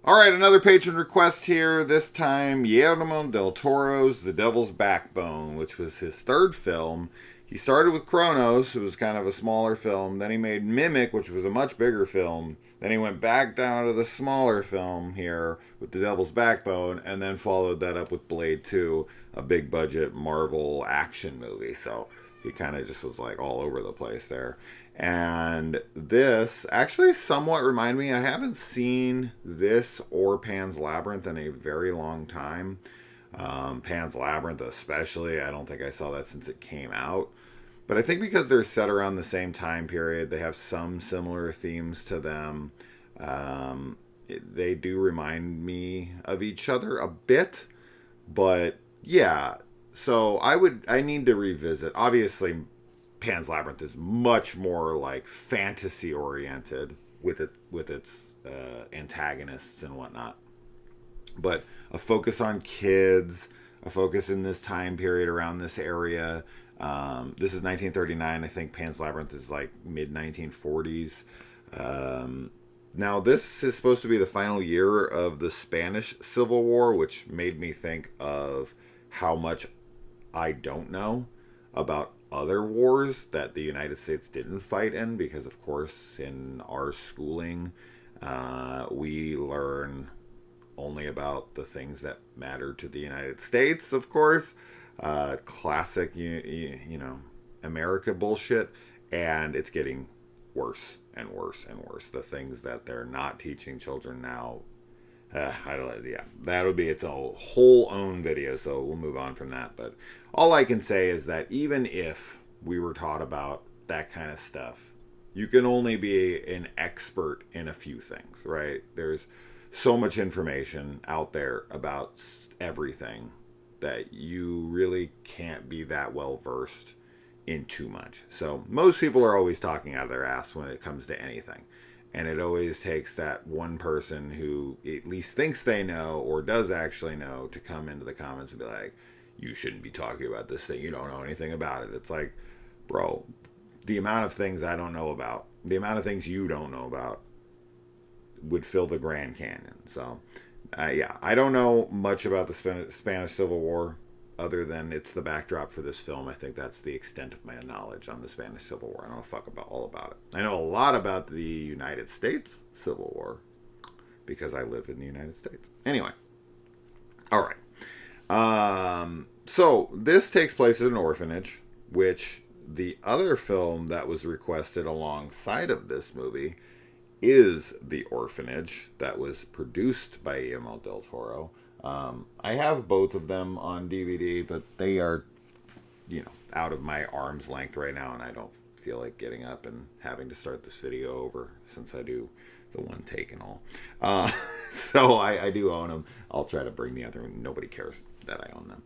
All right, another patron request here. This time, Guillermo del Toro's The Devil's Backbone, which was his third film. He started with Kronos, it was kind of a smaller film. Then he made Mimic, which was a much bigger film. Then he went back down to the smaller film here with The Devil's Backbone, and then followed that up with Blade 2, a big budget Marvel action movie. So he kind of just was like all over the place there. And this actually somewhat reminded me, I haven't seen this or Pan's Labyrinth in a very long time. Pan's Labyrinth, especially, I don't think I saw that since it came out. But I think because they're set around the same time period, they have some similar themes to them. They do remind me of each other a bit. But yeah, so I need to revisit. Obviously, Pan's Labyrinth is much more like fantasy oriented with its antagonists and whatnot. But a focus on kids, a focus in this time period around this area. This is 1939. I think Pan's Labyrinth is like mid 1940s. Now, this is supposed to be the final year of the Spanish Civil War, which made me think of how much I don't know about other wars that the United States didn't fight in, because, of course, in our schooling, we learn only about the things that matter to the United States, of course. Classic, you know, America bullshit, and it's getting worse and worse and worse. The things that they're not teaching children now, I don't. Yeah, that would be its whole own video. So we'll move on from that. But all I can say is that even if we were taught about that kind of stuff, you can only be an expert in a few things, right? There's so much information out there about everything that you really can't be that well versed in too much. So most people are always talking out of their ass when it comes to anything. And it always takes that one person who at least thinks they know or does actually know to come into the comments and be like, you shouldn't be talking about this thing. You don't know anything about it. It's like, bro, the amount of things I don't know about, the amount of things you don't know about would fill the Grand Canyon. So, yeah, I don't know much about the Spanish Civil War other than it's the backdrop for this film. I think that's the extent of my knowledge on the Spanish Civil War. I don't know fuck about all about it. I know a lot about the United States Civil War because I live in the United States. Anyway, all right. So this takes place at an orphanage, which the other film that was requested alongside of this movie is The Orphanage, that was produced by Guillermo del Toro. I have both of them on DVD, but they are, you know, out of my arm's length right now, and I don't feel like getting up and having to start this video over since I do the one take and all. So I do own them. I'll try to bring the other one. Nobody cares that I own them.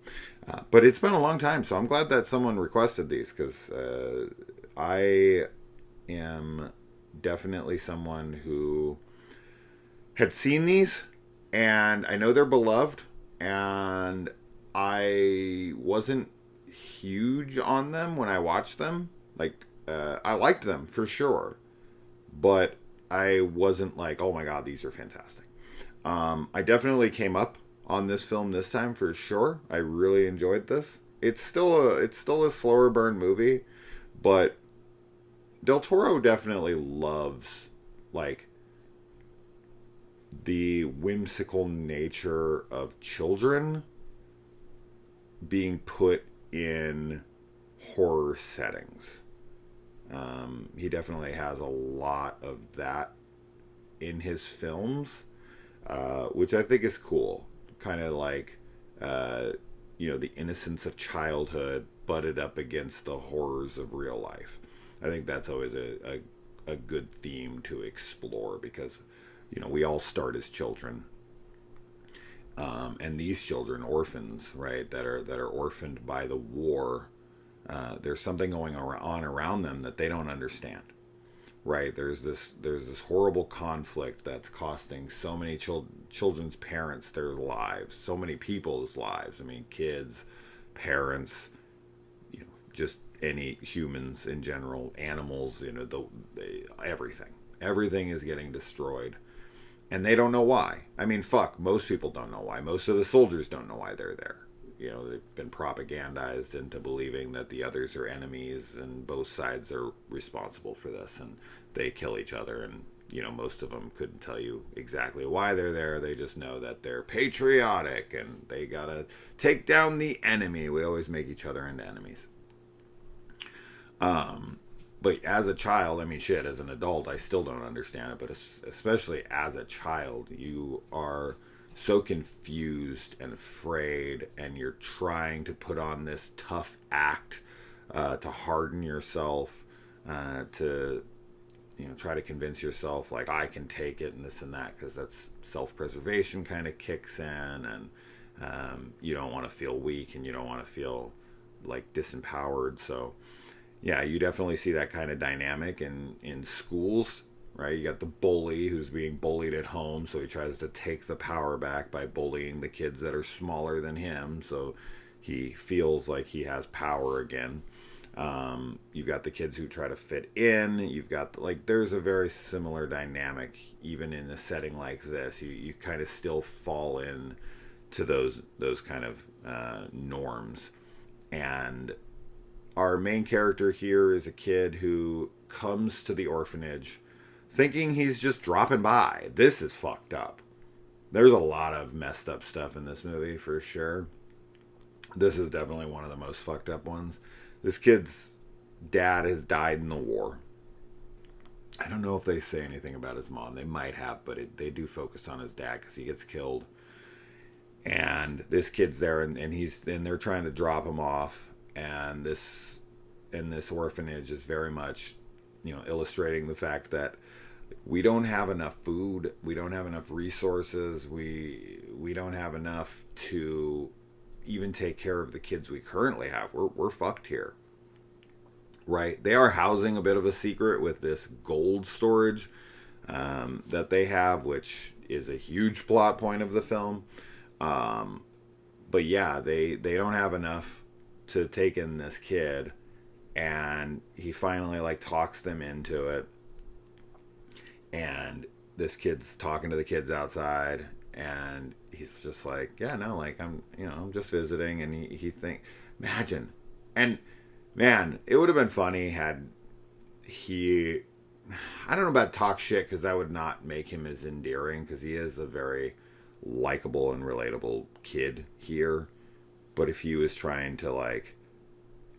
But it's been a long time, so I'm glad that someone requested these, because I am definitely someone who had seen these, and I know they're beloved, and I wasn't huge on them when I watched them. Like, I liked them for sure, but I wasn't like, oh my god, these are fantastic. I definitely came up on this film this time for sure. I really enjoyed this. It's still a slower burn movie, but Del Toro definitely loves like the whimsical nature of children being put in horror settings. He definitely has a lot of that in his films, which I think is cool. Kind of like, the innocence of childhood butted up against the horrors of real life. I think that's always a good theme to explore, because, we all start as children. And these children, orphans, right, that are orphaned by the war, there's something going on around them that they don't understand, right? There's this horrible conflict that's costing so many children's parents their lives, so many people's lives. I mean, kids, parents, just any humans in general, animals, everything is getting destroyed. And they don't know why. I mean, fuck, most people don't know why. Most of the soldiers don't know why they're there. You know, they've been propagandized into believing that the others are enemies and both sides are responsible for this, and they kill each other. And you know, most of them couldn't tell you exactly why they're there. They just know that they're patriotic and they gotta take down the enemy. We always make each other into enemies. But as a child, I mean, shit, as an adult, I still don't understand it. But especially as a child, you are so confused and afraid, and you're trying to put on this tough act to harden yourself, to try to convince yourself like I can take it and this and that, because that's self-preservation kind of kicks in, and you don't want to feel weak and you don't want to feel like disempowered. So yeah, you definitely see that kind of dynamic in schools, right? You got the bully who's being bullied at home, so he tries to take the power back by bullying the kids that are smaller than him, so he feels like he has power again. You've got the kids who try to fit in. You've got, like, there's a very similar dynamic even in a setting like this. You kind of still fall in to those kind of norms. And our main character here is a kid who comes to the orphanage thinking he's just dropping by. This is fucked up. There's a lot of messed up stuff in this movie for sure. This is definitely one of the most fucked up ones. This kid's dad has died in the war. I don't know if they say anything about his mom. They might have, but they do focus on his dad because he gets killed. And this kid's there, and they're trying to drop him off. And this orphanage is very much, illustrating the fact that we don't have enough food, we don't have enough resources, we don't have enough to even take care of the kids we currently have. We're fucked here, right? They are housing a bit of a secret with this gold storage that they have, which is a huge plot point of the film. But yeah, they don't have enough to take in this kid, and he finally like talks them into it. And this kid's talking to the kids outside, and he's just like, yeah, no, like I'm just visiting. And he imagine, and man, it would have been funny had he, I don't know about talk shit, because that would not make him as endearing, because he is a very likable and relatable kid here. But if he was trying to, like,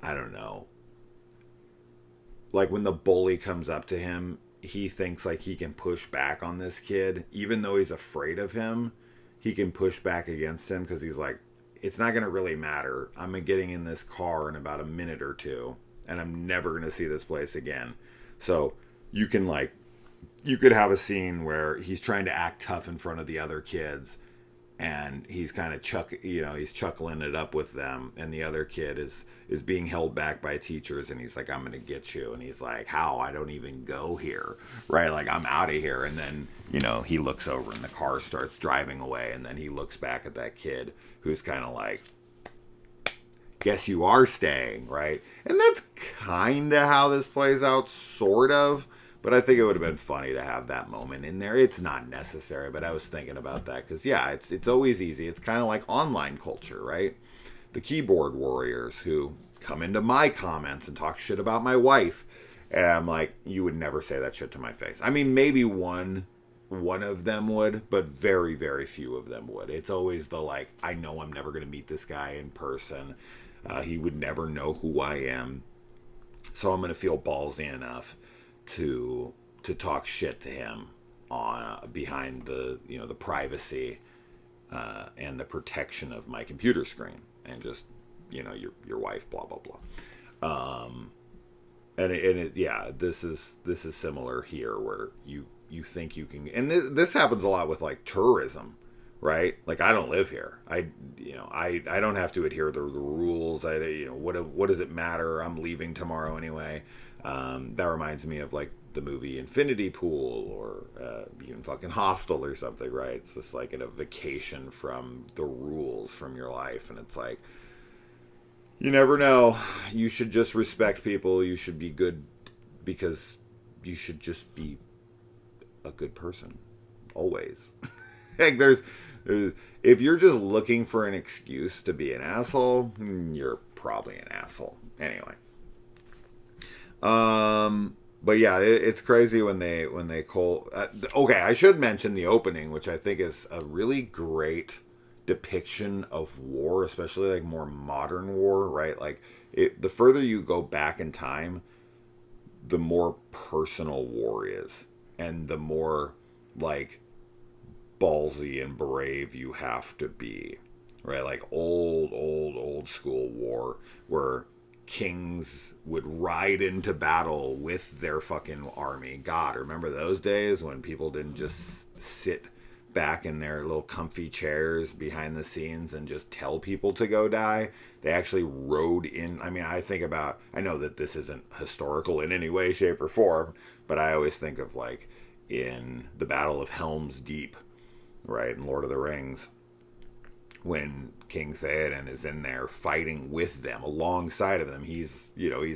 I don't know, like when the bully comes up to him, he thinks like he can push back on this kid, even though he's afraid of him. He can push back against him because he's like, it's not going to really matter. I'm getting in this car in about a minute or two, and I'm never going to see this place again. So you could have a scene where he's trying to act tough in front of the other kids, and he's kind of he's chuckling it up with them, and the other kid is being held back by teachers, and he's like, I'm gonna get you, and he's like, how? I don't even go here, right? Like, I'm out of here. And then he looks over and the car starts driving away, and then he looks back at that kid who's kind of like, guess you are staying, right? And that's kind of how this plays out, sort of. But I think it would have been funny to have that moment in there. It's not necessary, but I was thinking about that because, yeah, it's always easy. It's kind of like online culture, right? The keyboard warriors who come into my comments and talk shit about my wife. And I'm like, you would never say that shit to my face. I mean, maybe one of them would, but very, very few of them would. It's always the, like, I know I'm never going to meet this guy in person. He would never know who I am. So I'm going to feel ballsy enough to talk shit to him on behind the the privacy and the protection of my computer screen, and just your wife, blah blah blah. Yeah, this is similar here, where you think you can, and this happens a lot with like tourism, right? Like, I don't live here. I don't have to adhere to the rules. What does it matter? I'm leaving tomorrow anyway. That reminds me of like the movie Infinity Pool, or even fucking Hostel or something, right? It's just like a vacation from the rules from your life, and it's like, you never know. You should just respect people. You should be good because you should just be a good person. always. Like there's if you're just looking for an excuse to be an asshole, you're probably an asshole. Anyway. But yeah, it's crazy when they call. Okay, I should mention the opening, which I think is a really great depiction of war, especially like more modern war, right? Like the further you go back in time, the more personal war is, and the more like ballsy and brave you have to be, right? Like old school war where kings would ride into battle with their fucking army. God, remember those days when people didn't just sit back in their little comfy chairs behind the scenes and just tell people to go die? They actually rode in. I mean, I know that this isn't historical in any way, shape, or form, but I always think of like in the Battle of Helm's Deep, right, in Lord of the Rings, when King Theoden is in there fighting with them, alongside of them. He's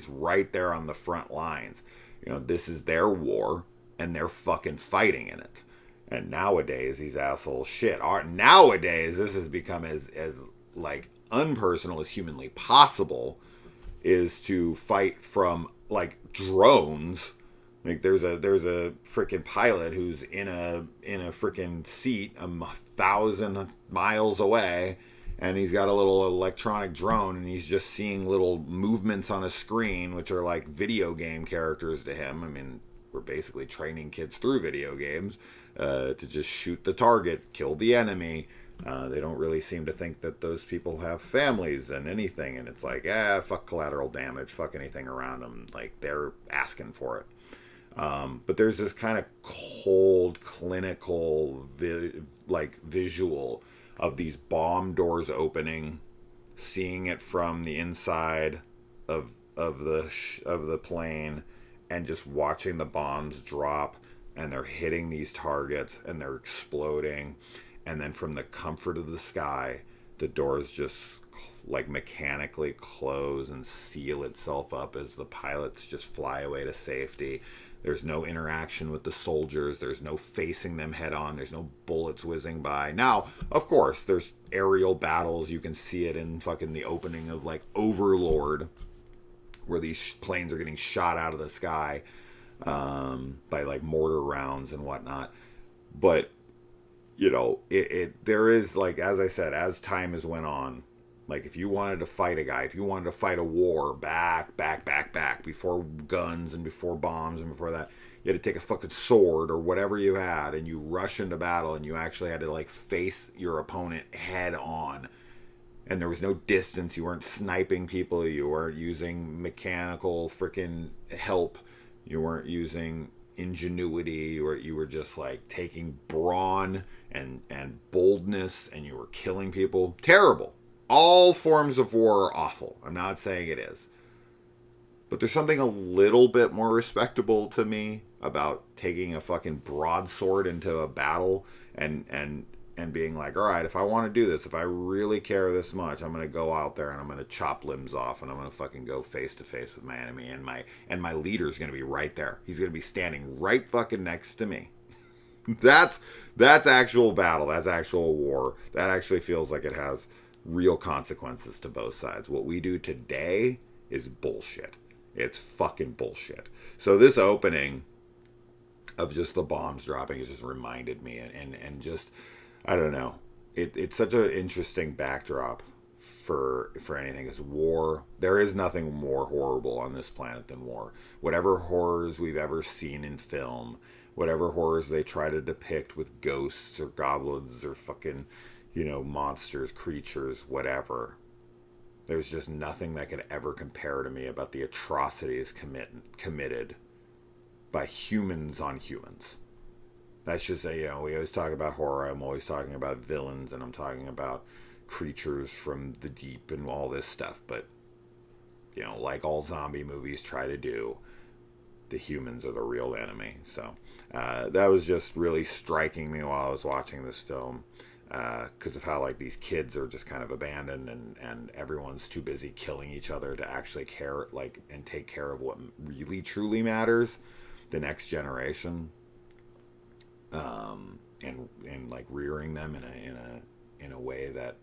right there on the front lines. This is their war, and they're fucking fighting in it. And nowadays, these assholes shit are nowadays. This has become as like unpersonal as humanly possible, is to fight from like drones. Like there's a freaking pilot who's in a freaking seat 1,000 miles away, and he's got a little electronic drone, and he's just seeing little movements on a screen, which are like video game characters to him. I mean, we're basically training kids through video games to just shoot the target, kill the enemy. They don't really seem to think that those people have families and anything, and it's like, fuck collateral damage, fuck anything around them. Like they're asking for it. But there's this kind of cold, clinical, visual of these bomb doors opening, seeing it from the inside of the plane, and just watching the bombs drop, and they're hitting these targets, and they're exploding, and then from the comfort of the sky, the doors just like mechanically close and seal itself up as the pilots just fly away to safety. There's no interaction with the soldiers. There's no facing them head on. There's no bullets whizzing by. Now, of course, there's aerial battles. You can see it in fucking the opening of like Overlord, where these planes are getting shot out of the sky by like mortar rounds and whatnot. But there is, like, as I said, as time has went on, like if you wanted to fight a guy, if you wanted to fight a war back, before guns and before bombs and before that, you had to take a fucking sword or whatever you had, and you rush into battle, and you actually had to like face your opponent head on. And there was no distance. You weren't sniping people. You weren't using mechanical freaking help. You weren't using ingenuity, or you were just like taking brawn and boldness, and you were killing people. Terrible. All forms of war are awful. I'm not saying it is. But there's something a little bit more respectable to me about taking a fucking broadsword into a battle and being like, all right, if I want to do this, if I really care this much, I'm going to go out there and I'm going to chop limbs off, and I'm going to fucking go face to face with my enemy, and my leader's going to be right there. He's going to be standing right fucking next to me. That's actual battle. That's actual war. That actually feels like it has real consequences to both sides. What we do today is bullshit. It's fucking bullshit. So this opening of just the bombs dropping has just reminded me, and just, I don't know. It's such an interesting backdrop for anything. It's war. There is nothing more horrible on this planet than war. Whatever horrors we've ever seen in film, whatever horrors they try to depict with ghosts or goblins or fucking, monsters, creatures, whatever. There's just nothing that could ever compare to me about the atrocities committed by humans on humans. That's just we always talk about horror. I'm always talking about villains, and I'm talking about creatures from the deep and all this stuff. But, like all zombie movies try to do, the humans are the real enemy. So that was just really striking me while I was watching this film. Because of how like these kids are just kind of abandoned, and everyone's too busy killing each other to actually care, like, and take care of what really truly matters, the next generation. and like rearing them in a way that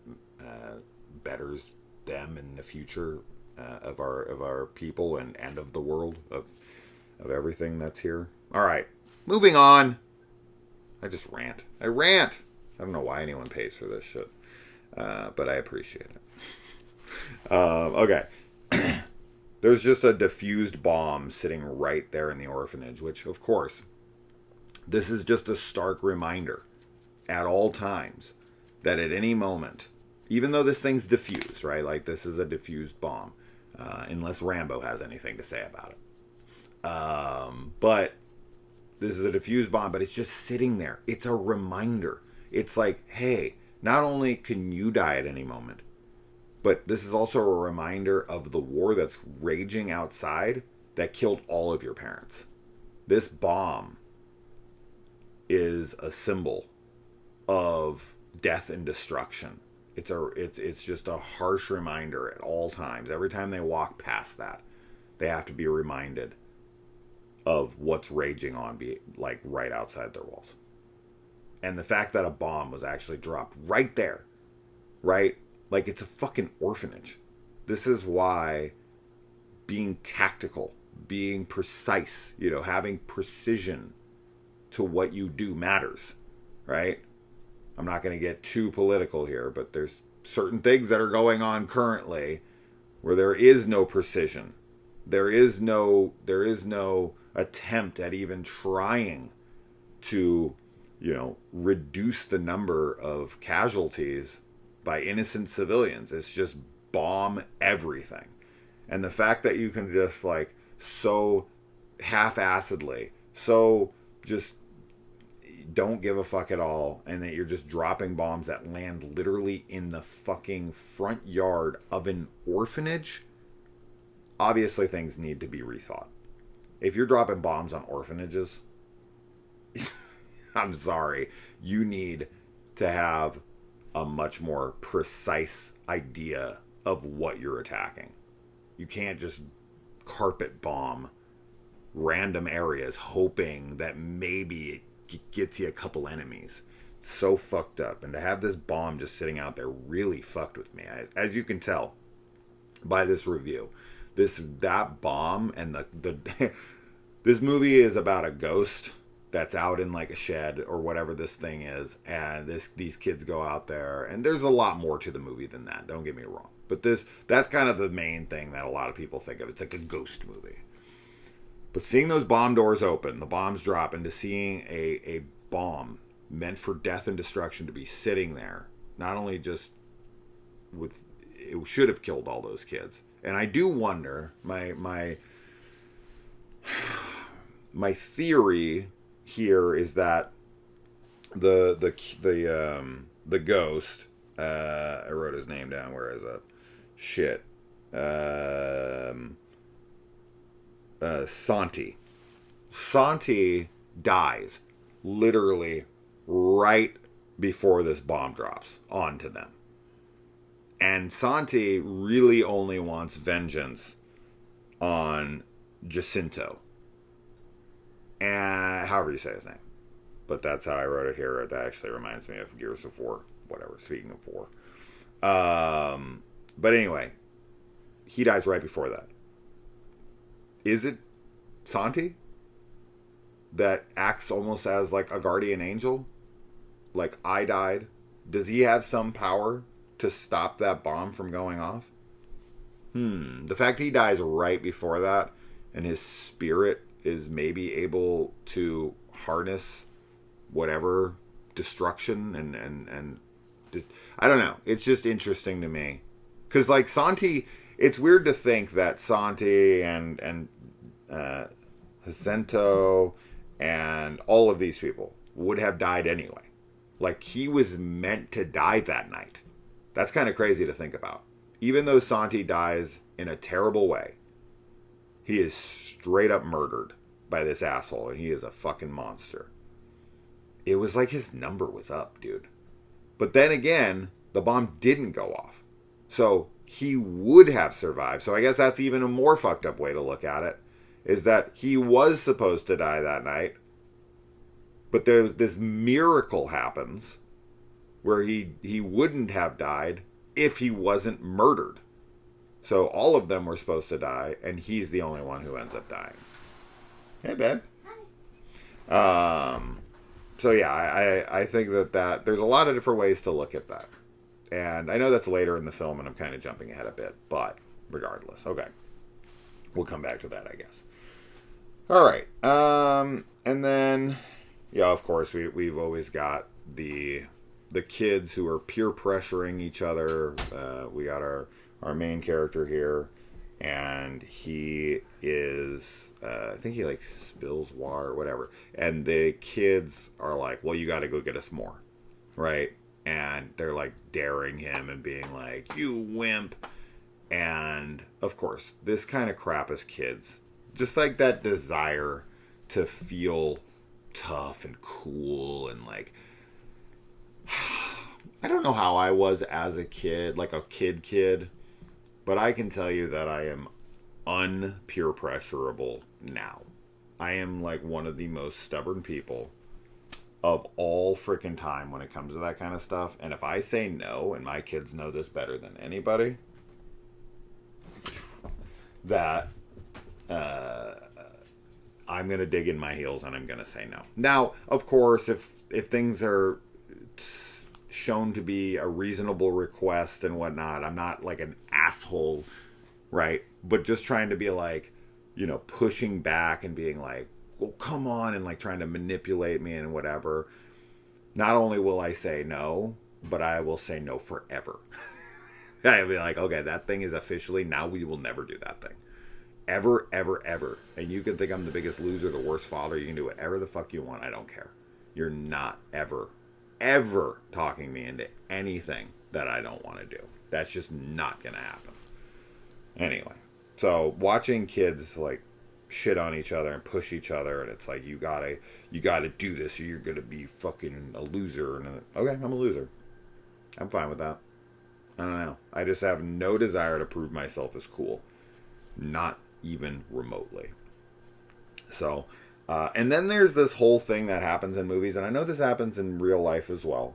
betters them in the future of our people and of the world of everything that's here. All right, moving on. I just rant. I rant. I don't know why anyone pays for this shit, but I appreciate it. Okay. There's just a diffused bomb sitting right there in the orphanage, which, of course, this is just a stark reminder at all times that at any moment, even though this thing's diffused, right? Like, this is a diffused bomb, unless Rambo has anything to say about it. But this is a diffused bomb, but it's just sitting there. It's a reminder. It's like, hey, not only can you die at any moment, but this is also a reminder of the war that's raging outside that killed all of your parents. This bomb is a symbol of death and destruction. It's just a harsh reminder at all times. Every time they walk past that, they have to be reminded of what's raging on, like right outside their walls. And the fact that a bomb was actually dropped right there, right? Like, it's a fucking orphanage. This is why being tactical, being precise, having precision to what you do matters, right? I'm not going to get too political here, but there's certain things that are going on currently where there is no precision. There is no attempt at even trying to, reduce the number of casualties by innocent civilians. It's just bomb everything. And the fact that you can just like so half-assedly, so just don't give a fuck at all, and that you're just dropping bombs that land literally in the fucking front yard of an orphanage, obviously things need to be rethought. If you're dropping bombs on orphanages, I'm sorry, you need to have a much more precise idea of what you're attacking. You can't just carpet bomb random areas hoping that maybe it gets you a couple enemies. It's so fucked up. And to have this bomb just sitting out there really fucked with me. As you can tell by this review, that bomb and the this movie is about a ghost that's out in like a shed or whatever this thing is, and these kids go out there, and there's a lot more to the movie than that, don't get me wrong, but that's kind of the main thing that a lot of people think of. It's like a ghost movie. But seeing those bomb doors open, the bombs drop, and to seeing a bomb meant for death and destruction to be sitting there, not only just with, it should have killed all those kids. And I do wonder, my theory here is that the ghost, I wrote his name down. Where is it? Shit. Santi. Santi dies literally right before this bomb drops onto them. And Santi really only wants vengeance on Jacinto. And however you say his name. But that's how I wrote it here. That actually reminds me of Gears of War. Whatever, speaking of war. But anyway, he dies right before that. Is it Santi that acts almost as like a guardian angel? Like, I died. Does he have some power to stop that bomb from going off? The fact that he dies right before that, and his spirit is maybe able to harness whatever destruction and I don't know. It's just interesting to me. Because, like, Santi, it's weird to think that Santi and Jacinto and all of these people would have died anyway. Like, he was meant to die that night. That's kind of crazy to think about. Even though Santi dies in a terrible way, he is straight up murdered by this asshole, and he is a fucking monster. It was like his number was up, dude. But then again, the bomb didn't go off. So he would have survived. So I guess that's even a more fucked up way to look at it, is that he was supposed to die that night, But this miracle happens where he wouldn't have died if he wasn't murdered. So all of them were supposed to die, and he's the only one who ends up dying. Hey, babe. So yeah, I think that there's a lot of different ways to look at that. And I know that's later in the film, and I'm kind of jumping ahead a bit, but regardless. Okay. We'll come back to that, I guess. All right. And then, yeah, of course, we've always got the kids who are peer pressuring each other. We got our main character here, and he is, I think he like spills water or whatever. And the kids are like, well, you got to go get us more, right? And they're like daring him and being like, you wimp. And of course, this kind of crap as kids, just like that desire to feel tough and cool and like, I don't know how I was as a kid, like a kid, but I can tell you that I am un-peer pressurable now. I am like one of the most stubborn people of all freaking time when it comes to that kind of stuff. And if I say no, and my kids know this better than anybody, that I'm going to dig in my heels and I'm going to say no. Now, of course, if things are shown to be a reasonable request and whatnot, I'm not like an asshole, right? But just trying to be like, you know, pushing back and being like, well, come on, and like trying to manipulate me and whatever. Not only will I say no, but I will say no forever. I'll be like, okay, that thing is officially, now we will never do that thing. Ever, ever, ever. And you can think I'm the biggest loser, the worst father. You can do whatever the fuck you want. I don't care. You're not ever, ever talking me into anything that I don't want to do. That's just not going to happen. Anyway, so watching kids like shit on each other and push each other, and it's like, you gotta do this or you're gonna be fucking a loser. And okay, I'm a loser. I'm fine with that. I don't know. I just have no desire to prove myself as cool. Not even remotely. So, and then there's this whole thing that happens in movies, and I know this happens in real life as well.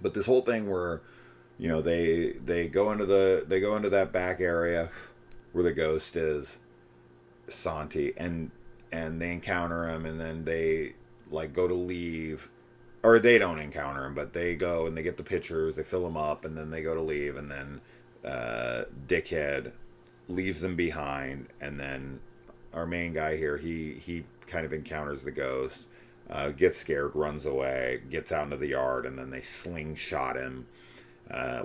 But this whole thing where, you know, they go into that back area where the ghost is, Santi, and they encounter him, and then they like go to leave. Or they don't encounter him, but they go and they get the pictures, they fill them up, and then they go to leave, and then Dickhead leaves them behind, and then our main guy here, he kind of encounters the ghost, gets scared, runs away, gets out into the yard, and then they slingshot him,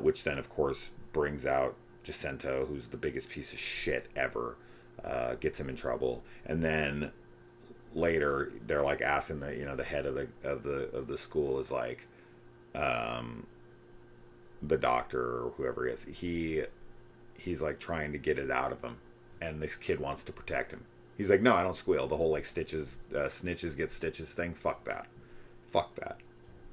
which then, of course, brings out Jacinto, who's the biggest piece of shit ever, gets him in trouble, and then later they're like asking the head of the school is like, the doctor or whoever he is, he's like trying to get it out of him, and this kid wants to protect him. He's like, no, I don't squeal. The whole like snitches get stitches thing, fuck that.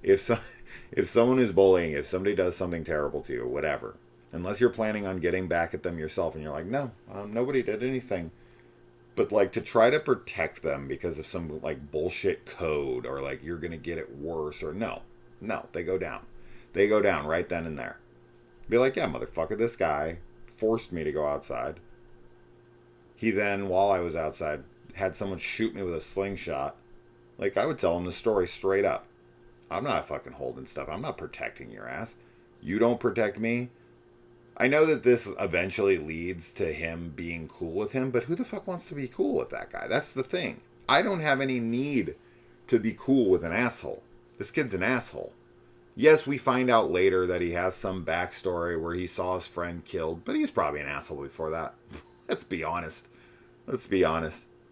If someone is bullying, if somebody does something terrible to you, whatever, unless you're planning on getting back at them yourself, and you're like, no, nobody did anything. But like to try to protect them because of some like bullshit code, or like you're gonna get it worse, or no, they go down. They go down right then and there. Be like, yeah, motherfucker, this guy forced me to go outside. He then, while I was outside, had someone shoot me with a slingshot. Like, I would tell him the story straight up. I'm not fucking holding stuff. I'm not protecting your ass. You don't protect me. I know that this eventually leads to him being cool with him, but who the fuck wants to be cool with that guy? That's the thing. I don't have any need to be cool with an asshole. This kid's an asshole. Yes, we find out later that he has some backstory where he saw his friend killed, but he's probably an asshole before that. Let's be honest.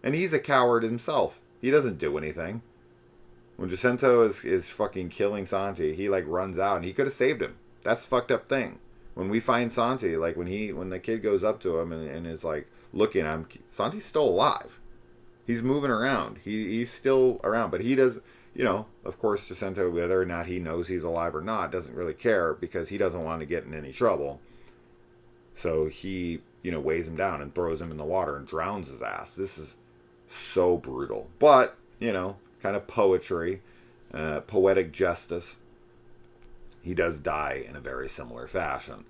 And he's a coward himself. He doesn't do anything. When Jacinto is fucking killing Santi, he like runs out, and he could have saved him. That's the fucked up thing. When we find Santi, like when the kid goes up to him and is like looking at him, Santi's still alive. He's moving around. He's still around, but he does, of course, Jacinto, whether or not he knows he's alive or not, doesn't really care because he doesn't want to get in any trouble. So he, weighs him down and throws him in the water and drowns his ass. This is so brutal. But, kind of poetry, poetic justice. He does die in a very similar fashion,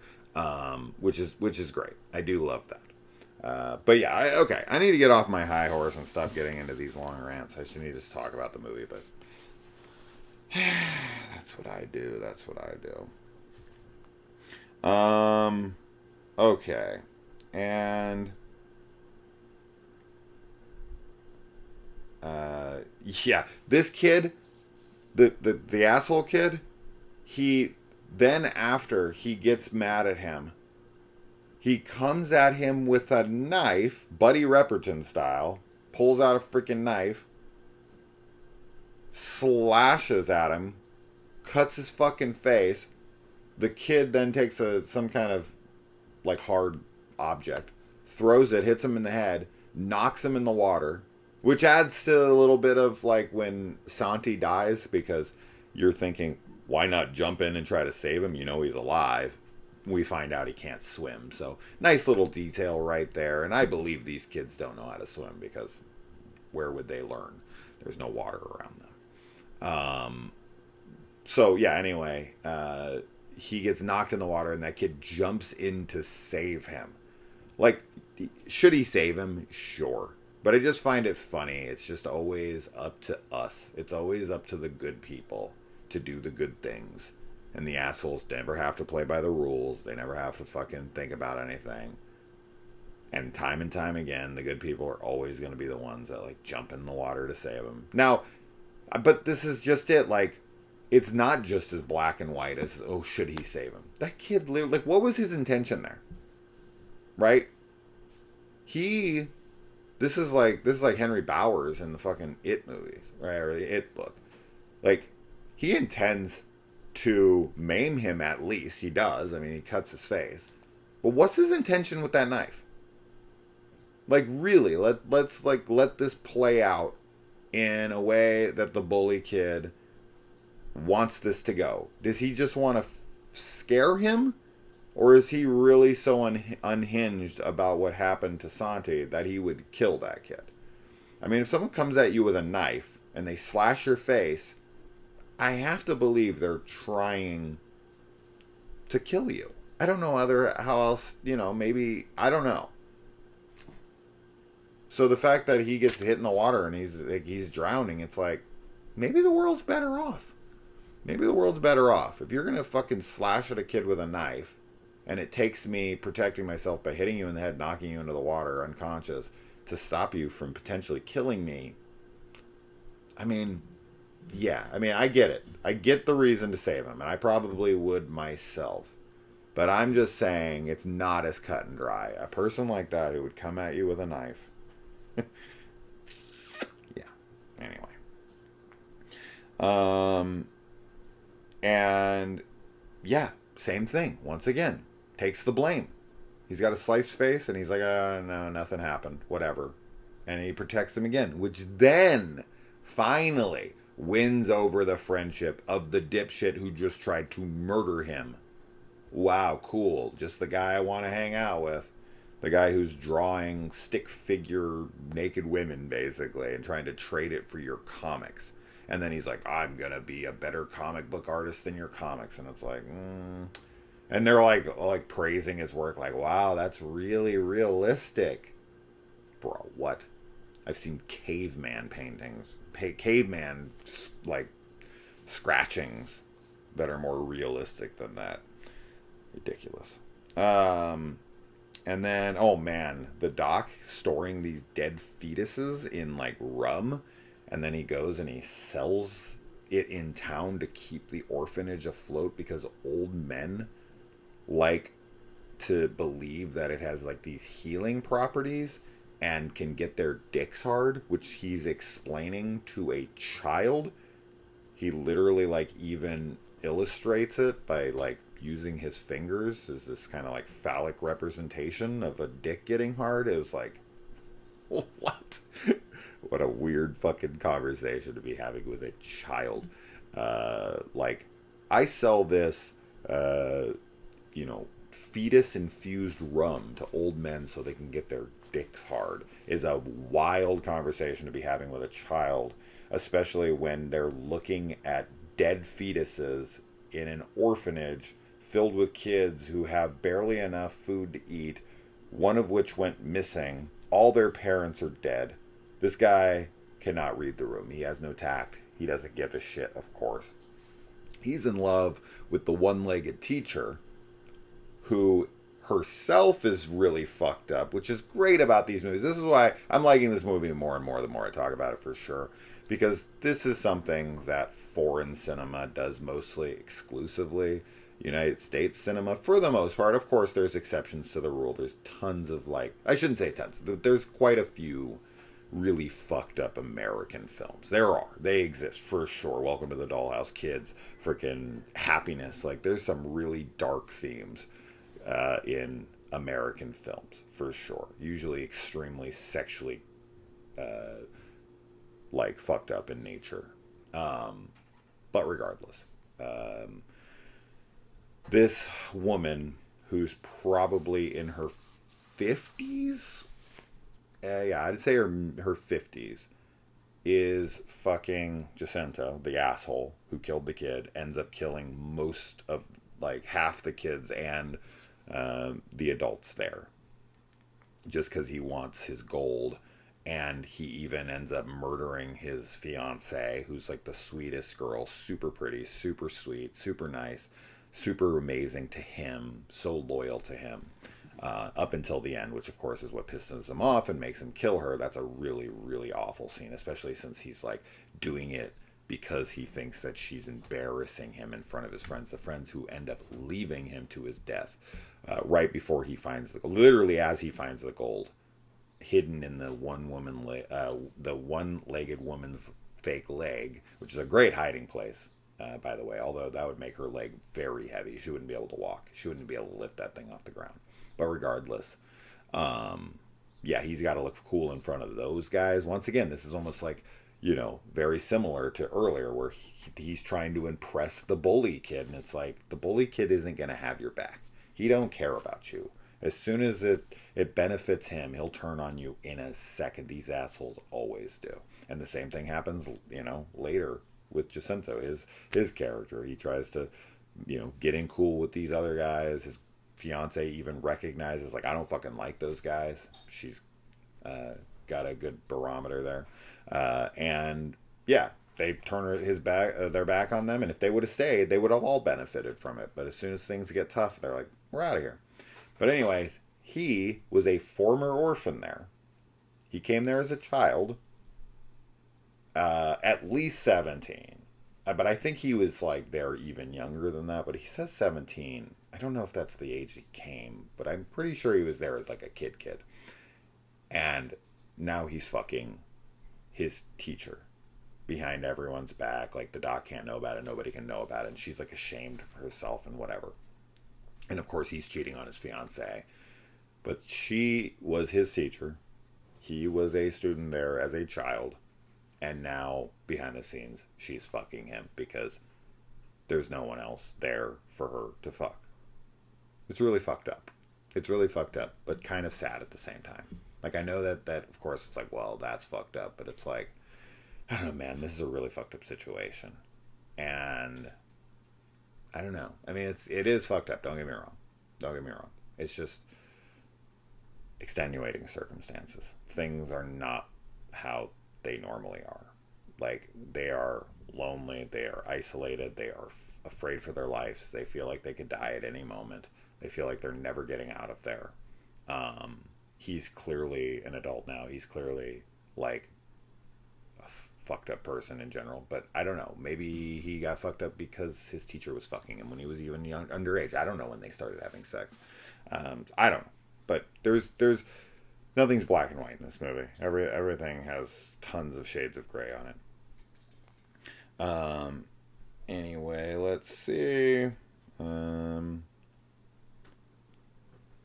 which is great. I do love that. But yeah, okay. I need to get off my high horse and stop getting into these long rants. I just need to talk about the movie, but that's what I do. That's what I do. Okay. And yeah, this kid, the asshole kid, he then after he gets mad at him, he comes at him with a knife, Buddy Repperton style, pulls out a freaking knife, slashes at him, cuts his fucking face. The kid then takes some kind of like hard object, throws it, hits him in the head, knocks him in the water, which adds to a little bit of like when Santi dies, because you're thinking, why not jump in and try to save him? You know he's alive. We find out he can't swim. So nice little detail right there. And I believe these kids don't know how to swim, because where would they learn? There's no water around them. So yeah, anyway, he gets knocked in the water and that kid jumps in to save him. Like, should he save him? Sure. But I just find it funny. It's just always up to us. It's always up to the good people to do the good things. And the assholes never have to play by the rules. They never have to fucking think about anything. And time again, the good people are always going to be the ones that like jump in the water to save them. Now, but this is just it. Like, it's not just as black and white as, oh, should he save him? That kid, like, what was his intention there? Right? This is like Henry Bowers in the fucking It movies, right? Or the It book. Like, he intends to maim him, at least. He does. I mean, he cuts his face. But what's his intention with that knife? Like, really, let's let this play out in a way that the bully kid wants this to go. Does he just want to scare him? Or is he really so unhinged about what happened to Santi that he would kill that kid? I mean, if someone comes at you with a knife and they slash your face, I have to believe they're trying to kill you. I don't know how else, maybe, I don't know. So the fact that he gets hit in the water and he's drowning, it's like, maybe the world's better off. Maybe the world's better off. If you're going to fucking slash at a kid with a knife, and it takes me protecting myself by hitting you in the head, knocking you into the water unconscious, to stop you from potentially killing me, I mean, yeah. I mean, I get it. I get the reason to save him, and I probably would myself. But I'm just saying it's not as cut and dry. A person like that who would come at you with a knife. Yeah. Anyway. And yeah, same thing. Once again, takes the blame. He's got a sliced face and he's like, oh, no, nothing happened. Whatever. And he protects him again, which then finally wins over the friendship of the dipshit who just tried to murder him. Wow, cool. Just the guy I want to hang out with. The guy who's drawing stick figure naked women, basically, and trying to trade it for your comics. And then he's like, I'm going to be a better comic book artist than your comics. And it's like, And they're like praising his work, like, wow, that's really realistic. Bro, what? I've seen caveman paintings, caveman, like, scratchings that are more realistic than that. Ridiculous. And then, oh man, the doc storing these dead fetuses in, like, rum. And then he goes and he sells it in town to keep the orphanage afloat because old men like to believe that it has like these healing properties and can get their dicks hard, which he's explaining to a child. He literally like even illustrates it by like using his fingers as this kind of like phallic representation of a dick getting hard. It was like, what? What a weird fucking conversation to be having with a child. Like, I sell this, fetus-infused rum to old men so they can get their dicks hard, is a wild conversation to be having with a child especially when they're looking at dead fetuses in an orphanage filled with kids who have barely enough food to eat, one of which went missing. All their parents are dead. This guy cannot read the room. He has no tact. He doesn't give a shit, of course. He's in love with the one-legged teacher who herself is really fucked up, which is great about these movies. This is why I'm liking this movie more and more the more I talk about it, for sure. Because this is something that foreign cinema does mostly exclusively. United States cinema, for the most part, of course, there's exceptions to the rule. There's tons of, like, I shouldn't say tons, there's quite a few really fucked up American films. There are. They exist for sure. Welcome to the Dollhouse, Kids, freaking Happiness. Like, there's some really dark themes in American films, for sure. Usually extremely sexually, like, fucked up in nature. But regardless, this woman who's probably in her 50s, yeah, I'd say her 50s, is fucking Jacinto, the asshole who killed the kid, ends up killing most of, like, half the kids and the adults there, just because he wants his gold. And he even ends up murdering his fiance, who's like the sweetest girl, super pretty, super sweet, super nice, super amazing to him, so loyal to him, up until the end, which of course is what pisses him off and makes him kill her. That's a really, really awful scene, especially since he's like doing it because he thinks that she's embarrassing him in front of his friends, the friends who end up leaving him to his death, right before he finds literally as he finds the gold, hidden in the the one-legged woman's fake leg, which is a great hiding place, by the way, although that would make her leg very heavy. She wouldn't be able to walk. She wouldn't be able to lift that thing off the ground. But regardless, yeah, he's got to look cool in front of those guys. Once again, this is almost like, very similar to earlier, where he's trying to impress the bully kid, and it's like, the bully kid isn't going to have your back. He don't care about you. As soon as it benefits him, he'll turn on you in a second. These assholes always do. And the same thing happens, later with Jacinto, his character. He tries to, get in cool with these other guys. His fiance even recognizes, like, I don't fucking like those guys. She's got a good barometer there. And yeah, they turn their back on them. And if they would have stayed, they would have all benefited from it. But as soon as things get tough, they're like, we're out of here. But anyways, he was a former orphan there. He came there as a child, at least 17. But I think he was like there even younger than that. But he says 17. I don't know if that's the age he came, but I'm pretty sure he was there as like a kid. And now he's fucking his teacher behind everyone's back. Like, the doc can't know about it. Nobody can know about it. And she's like ashamed for herself and whatever. And of course, he's cheating on his fiance. But she was his teacher. He was a student there as a child. And now, behind the scenes, she's fucking him because there's no one else there for her to fuck. It's really fucked up. It's really fucked up, but kind of sad at the same time. Like, I know that of course, it's like, well, that's fucked up. But it's like, I don't know, man. This is a really fucked up situation. And I don't know. I mean, it is fucked up. Don't get me wrong. It's just extenuating circumstances. Things are not how they normally are. Like, they are lonely. They are isolated. They are afraid for their lives. They feel like they could die at any moment. They feel like they're never getting out of there. He's clearly an adult now. He's clearly like a fucked up person in general, but I don't know. Maybe he got fucked up because his teacher was fucking him when he was even underage. I don't know when they started having sex. I don't know, but there's nothing's black and white in this movie. Everything has tons of shades of gray on it. Anyway, let's see.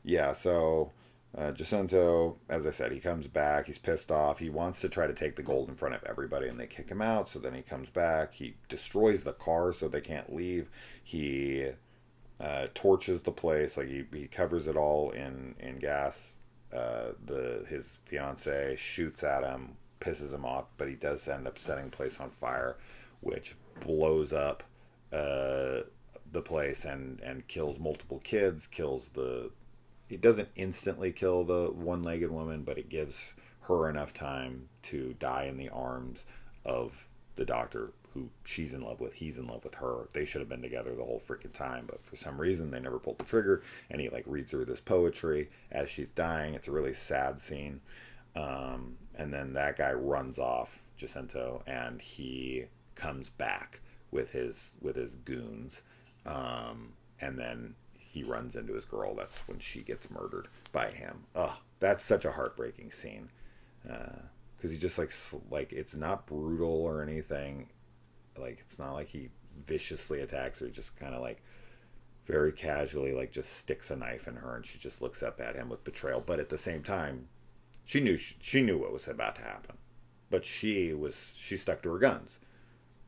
Yeah, so Jacinto, as I said, he comes back. He's pissed off. He wants to try to take the gold in front of everybody, and they kick him out. So then he comes back. He destroys the car so they can't leave. He torches the place. Like, he covers it all in gas. His fiance shoots at him, pisses him off, but he does end up setting the place on fire, which blows up the place and kills multiple kids. It doesn't instantly kill the one-legged woman, but it gives her enough time to die in the arms of the doctor who she's in love with. He's in love with her. They should have been together the whole freaking time, but for some reason they never pulled the trigger. And he like reads her this poetry as she's dying. It's a really sad scene. And then that guy runs off, Jacinto, and he comes back with his goons. And then he runs into his girl. That's when she gets murdered by him. Ugh, that's such a heartbreaking scene. Because he just like it's not brutal or anything. Like it's not like he viciously attacks her. Just kind of like very casually like just sticks a knife in her, and she just looks up at him with betrayal. But at the same time, she knew what was about to happen. But she stuck to her guns,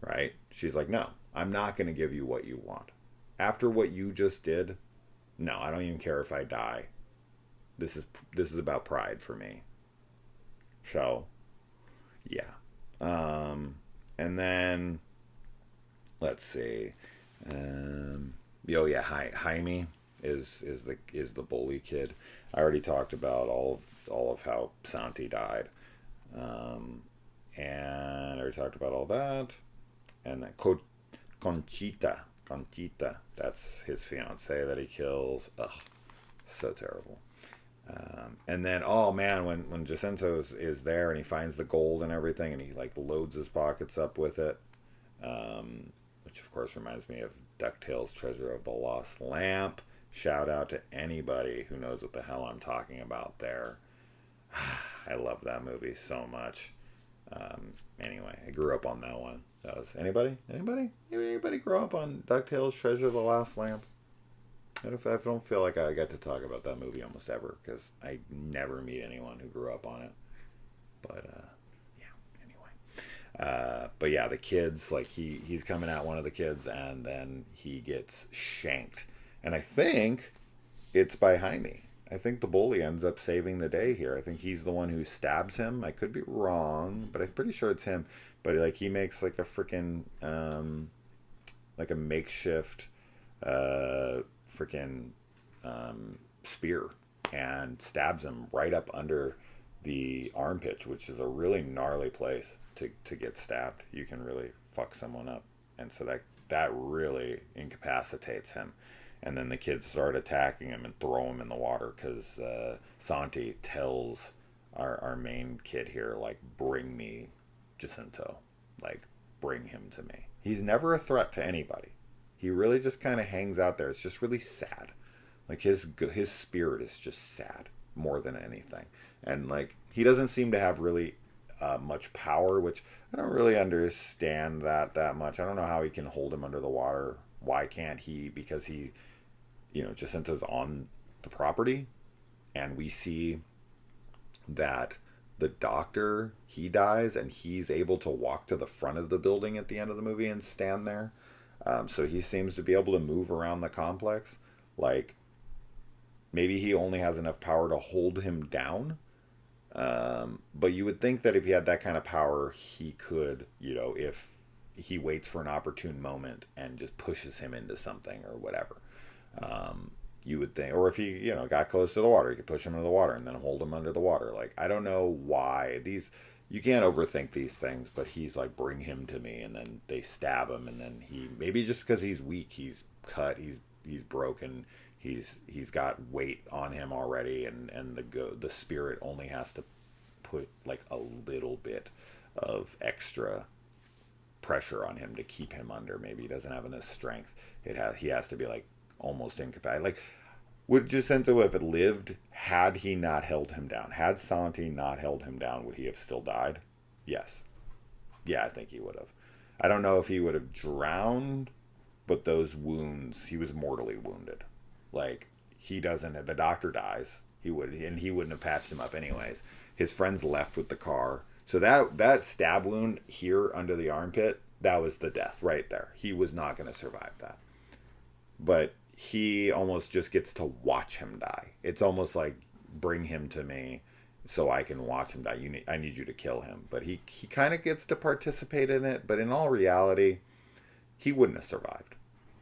right? She's like, no, I'm not going to give you what you want. After what you just did, no, I don't even care if I die. This is about pride for me. So, yeah. And then let's see. Jaime is the bully kid. I already talked about all of how Santi died. And I already talked about all that. And then Conchita, that's his fiance that he kills. Ugh, so terrible. And then, oh man, when Jacinto is there and he finds the gold and everything, and he like loads his pockets up with it, which of course reminds me of DuckTales' Treasure of the Lost Lamp. Shout out to anybody who knows what the hell I'm talking about there. I love that movie so much. Anyway, I grew up on that one. That was anybody grow up on DuckTales' Treasure of the Lost Lamp? I don't feel like I get to talk about that movie almost ever, because I never meet anyone who grew up on it. But anyway. But yeah, the kids, like he's coming at one of the kids, and then he gets shanked. And I think it's by Jaime. I think the bully ends up saving the day here. I think he's the one who stabs him. I could be wrong, but I'm pretty sure it's him. But like he makes like a freaking like a makeshift spear and stabs him right up under the armpit, which is a really gnarly place to get stabbed. You can really fuck someone up, and so that really incapacitates him. And then the kids start attacking him and throw him in the water, because Santi tells our main kid here, like, bring me Jacinto, like, bring him to me. He's never a threat to anybody. He really just kind of hangs out there. It's just really sad. Like his spirit is just sad more than anything. And like he doesn't seem to have really much power, which I don't really understand that much. I don't know how he can hold him under the water. Why can't he? Because he, Jacinto's on the property, and we see that the doctor, he dies, and he's able to walk to the front of the building at the end of the movie and stand there. So he seems to be able to move around the complex. Like, maybe he only has enough power to hold him down. But you would think that if he had that kind of power, he could, if he waits for an opportune moment and just pushes him into something or whatever. You would think, or if he, got close to the water, he could push him into the water and then hold him under the water. Like, I don't know why you can't overthink these things, but he's like, bring him to me, and then they stab him, and then maybe just because he's weak, he's cut, he's broken, he's got weight on him already, and the spirit only has to put like a little bit of extra pressure on him to keep him under. Maybe he doesn't have enough strength. He has to be like almost incapacitated. Like, would Jacinto have lived had he not held him down? Had Santi not held him down, would he have still died? Yes. Yeah, I think he would have. I don't know if he would have drowned, but those wounds, he was mortally wounded. Like, the doctor dies. He wouldn't have patched him up anyways. His friends left with the car. So that stab wound here under the armpit, that was the death right there. He was not going to survive that. But he almost just gets to watch him die. It's almost like, bring him to me. so I can watch him die. I need you to kill him. But he kind of gets to participate in it. But in all reality, he wouldn't have survived.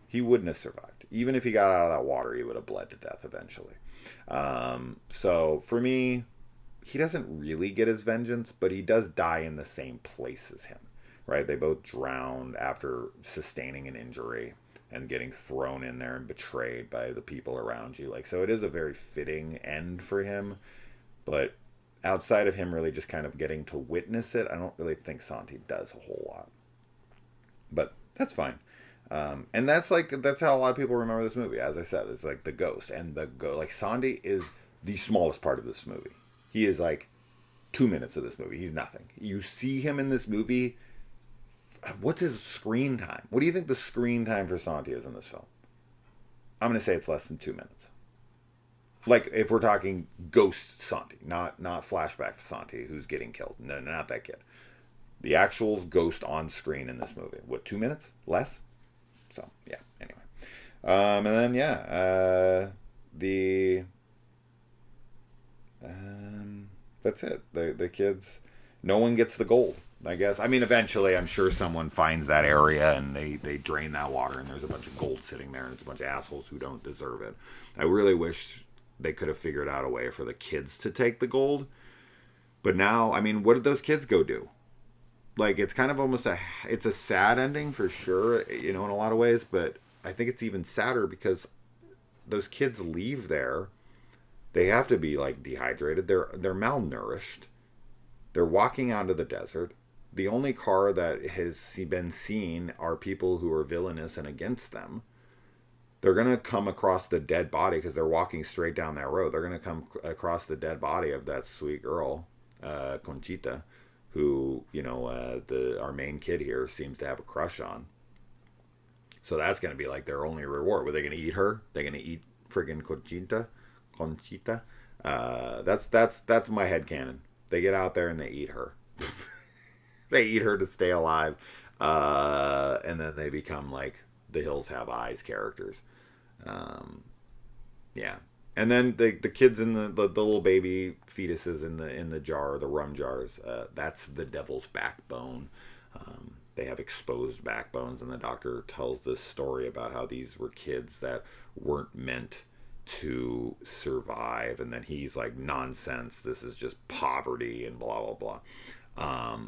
He wouldn't have survived. Even if he got out of that water, he would have bled to death eventually. So for me, he doesn't really get his vengeance, but he does die in the same place as him, right? They both drowned after sustaining an injury and getting thrown in there and betrayed by the people around you. Like, so it is a very fitting end for him, but outside of him really just kind of getting to witness it, I don't really think Santi does a whole lot. But that's fine. And that's how a lot of people remember this movie. As I said, it's like the ghost and like Santi is the smallest part of this movie. He is like 2 minutes of this movie. He's nothing. You see him in this movie. What's his screen time? What do you think the screen time for Santi is in this film? I'm going to say it's less than 2 minutes. Like, if we're talking ghost Santi, not flashback Santi who's getting killed. No, not that kid. The actual ghost on screen in this movie. What, 2 minutes? Less? So, yeah, anyway. And then, yeah, that's it. The kids, no one gets the gold, I guess. I mean, eventually, I'm sure someone finds that area and they drain that water and there's a bunch of gold sitting there and it's a bunch of assholes who don't deserve it. I really wish they could have figured out a way for the kids to take the gold. But now, I mean, what did those kids go do? Like, it's kind of almost it's a sad ending for sure, you know, in a lot of ways, but I think it's even sadder because those kids leave there. They have to be like dehydrated. They're malnourished. They're walking out of the desert. The only car that has been seen are people who are villainous and against them. They're going to come across the dead body because they're walking straight down that road. They're going to come across the dead body of that sweet girl, Conchita, who, you know, our main kid here seems to have a crush on. So that's going to be like their only reward. Were they going to eat her? They're going to eat friggin' Conchita. That's my headcanon. They get out there and they eat her. They eat her to stay alive. And then they become like the Hills Have Eyes characters. Yeah. And then the kids in the little baby fetuses in the jar, the rum jars, that's the devil's backbone. They have exposed backbones, and the doctor tells this story about how these were kids that weren't meant to survive, and then he's like, nonsense, this is just poverty and blah blah blah.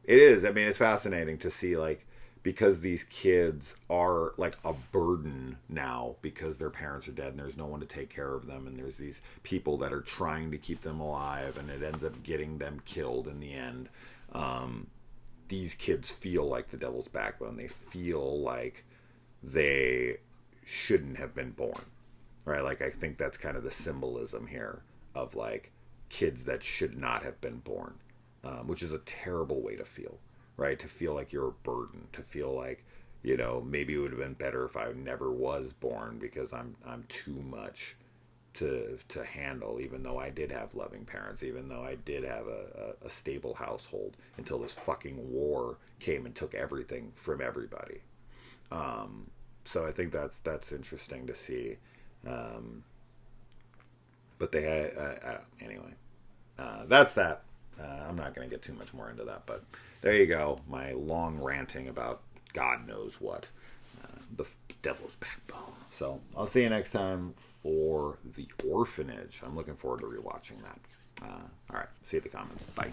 It is, I mean, it's fascinating to see, like, because these kids are like a burden now because their parents are dead and there's no one to take care of them, and there's these people that are trying to keep them alive, and it ends up getting them killed in the end. These kids feel like the devil's backbone. They feel like they shouldn't have been born. Right, like, I think that's kind of the symbolism here of like kids that should not have been born, which is a terrible way to feel, right? To feel like you're a burden, to feel like, you know, maybe it would have been better if I never was born because I'm too much to handle, even though I did have loving parents, even though I did have a stable household until this fucking war came and took everything from everybody. So I think that's interesting to see. But they anyway, that's that. I'm not going to get too much more into that, but there you go. My long ranting about God knows what, the devil's backbone. So I'll see you next time for The Orphanage. I'm looking forward to rewatching that. All right. See you in the comments. Bye.